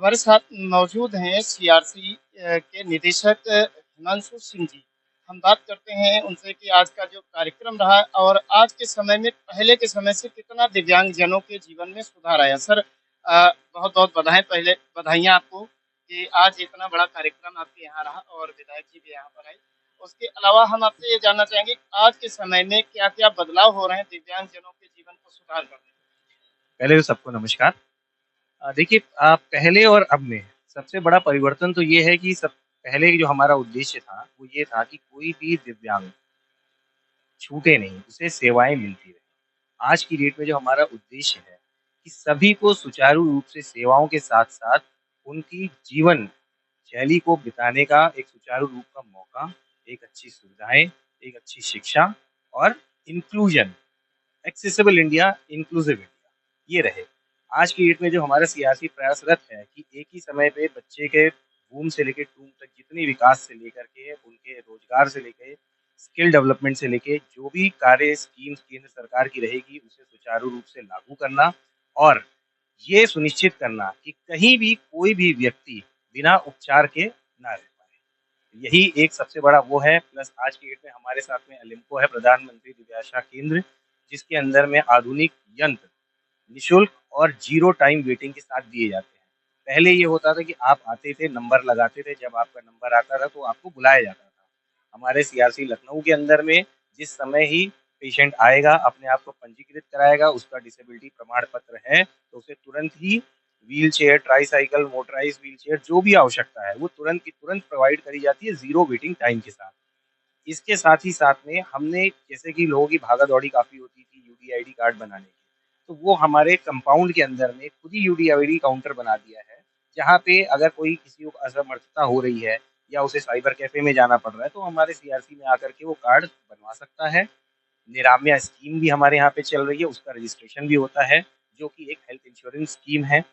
हमारे साथ मौजूद हैं सीआरसी के निदेशक हिमांशु सिंह जी। हम बात करते हैं उनसे कि आज का जो कार्यक्रम रहा और आज के समय में पहले के समय से कितना दिव्यांगजनों के जीवन में सुधार आया। सर बहुत-बहुत बधाइयाँ आपको कि आज इतना बड़ा कार्यक्रम आपके यहाँ रहा और विधायक जी भी यहाँ पर आए। उसके अलावा हम आपसे ये जानना चाहेंगे कि आज के समय में क्या-क्या बदलाव हो रहे हैं दिव्यांगजनों के जीवन को सुधार करने में? पहले तो सबको नमस्कार। देखिए पहले और अब में सबसे बड़ा परिवर्तन तो ये है कि सब पहले जो हमारा उद्देश्य था, वो ये था कि कोई भी दिव्यांग छूटे नहीं, उसे सेवाएँ मिलती रहें। आज की डेट में जो हमारा उद्देश्य है कि सभी को सुचारू रूप से सेवाओं के साथ-साथ उनकी जीवन शैली को बिताने का एक सुचारू रूप का मौका, एक अच्छी सुविधाएँ, एक अच्छी शिक्षा और inclusion, accessible India, inclusive India, ये रहे। आज की डेट में जो हमारा सियासी प्रयासरत है कि एक ही समय पे बच्चे के वूम से लेके टूम तक जितनी विकास से लेकर के उनके रोजगार से लेके स्किल डेवलपमेंट से लेके जो भी कार्य स्कीम्स केंद्र सरकार की रहेगी उसे सुचारू रूप से लागू करना और ये सुनिश्चित करना कि कहीं भी कोई भी व्यक्ति बिना उपचार के ना रह पाए। यही एक सबसे बड़ा वो है। प्लस आज की डेट में हमारे साथ में एलिम्को है, प्रधानमंत्री दिव्याशा केंद्र, जिसके अंदर में आधुनिक यंत्र निःशुल्क और ज़ीरो टाइम वेटिंग के साथ दिए जाते हैं। पहले ये होता था कि आप आते थे, नंबर लगाते थे, जब आपका नंबर आता था तो आपको बुलाया जाता था। हमारे सीआरसी लखनऊ के अंदर में जिस समय ही पेशेंट आएगा, अपने आप को पंजीकृत कराएगा, उसका डिसेबिलिटी प्रमाण पत्र है, तो उसे तुरंत ही व्हीलचेयर, ट्राइसाइकिल, मोटराइज़्ड व्हीलचेयर जो भी आवश्यकता है, वो तुरंत की तुरंत प्रोवाइड करी जाती है ज़ीरो वेटिंग टाइम के साथ। इसके साथ ही साथ में हमने जैसे कि लोगों की भागा-दौड़ी काफ़ी होती थी यूडीआईडी कार्ड बनाने की, तो वो हमारे कंपाउंड के अंदर में खुद ही यूडीआईडी काउंटर बना दिया है, जहाँ पे अगर कोई किसी को असमर्थता हो रही है या उसे साइबर कैफ़े में जाना पड़ रहा है, तो हमारे सीआरसी में आकर के वो कार्ड बनवा सकता है। निरामया स्कीम भी हमारे यहाँ पे चल रही है, उसका रजिस्ट्रेशन भी होता है, जो कि एक हेल्थ इंश्योरेंस स्कीम है।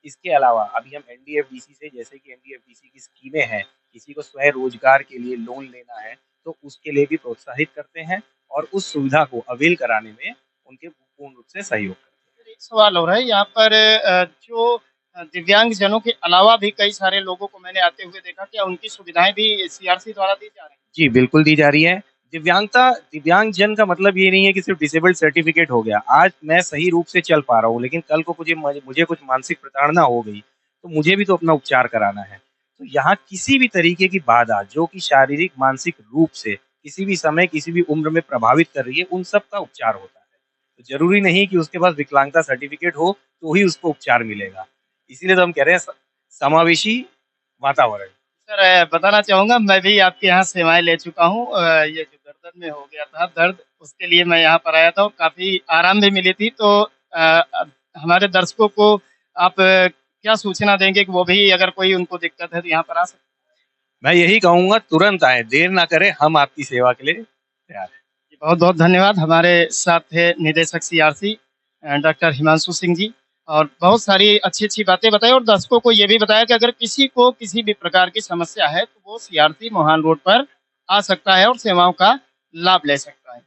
इसके अलावा अभी हम एनडीएफडीसी से जैसे कि एनडीएफडीसी की स्कीमें हैं, किसी को स्वरोजगार के लिए लोन लेना है, तो उसके लिए भी प्रोत्साहित करते हैं और उस सुविधा को अवेल कराने में उनके पूर्ण रूप से सहयोग करते हैं। फिर एक सवाल हो रहा है यहाँ पर जो दिव्यांगजनों के अलावा भी कई सारे लोगों को मैंने आते हुए देखा, क्या उनकी सुविधाएँ भी सीआरसी द्वारा दी जा रही हैं? जी, बिल्कुल दी जा रही है। दिव्यांगजन का मतलब ये नहीं है कि सिर्फ़ डिसेबल्ड सर्टिफ़िकेट हो गया। आज मैं सही रूप से चल पा रहा हूँ, लेकिन कल को मुझे कुछ मानसिक प्रताड़ना हो गई, तो मुझे भी तो अपना उपचार कराना है। तो यहाँ किसी भी तरीके की बाधा जो कि शारीरिक, मानसिक रूप से किसी भी समय, किसी भी उम्र में प्रभावित कर रही है, उन सब का उपचार होता है। तो ज़रूरी नहीं कि उसके पास विकलांगता सर्टिफ़िकेट हो, तो ही उसको उपचार मिलेगा। इसीलिए तो हम कह रहे हैं समावेशी वातावरण। सर बताना चाहूँगा मैं भी आपके यहाँ सेवाएँ ले चुका हूँ। ये जो गर्दन में हो गया था दर्द, उसके लिए मैं यहाँ पर आया था और काफ़ी आराम भी मिली थी। तो हमारे दर्शकों को आप क्या सूचना देंगे कि वो भी अगर कोई उनको दिक्कत है तो यहाँ पर आ सकते हैं? मैं यही कहूँगा तुरंत आएँ, देर ना करें, हम आपकी सेवा के लिए तैयार हैं। जी, बहुत-बहुत धन्यवाद। हमारे साथ थे निदेशक सीआरसी डॉक्टर हिमांशु सिंह जी और बहुत सारी अच्छी-अच्छी बातें बताई और दर्शकों को ये भी बताया कि अगर किसी को किसी भी प्रकार की समस्या है, तो वो सीआरसी मोहान रोड पर आ सकता है और सेवाओं का लाभ ले सकता है।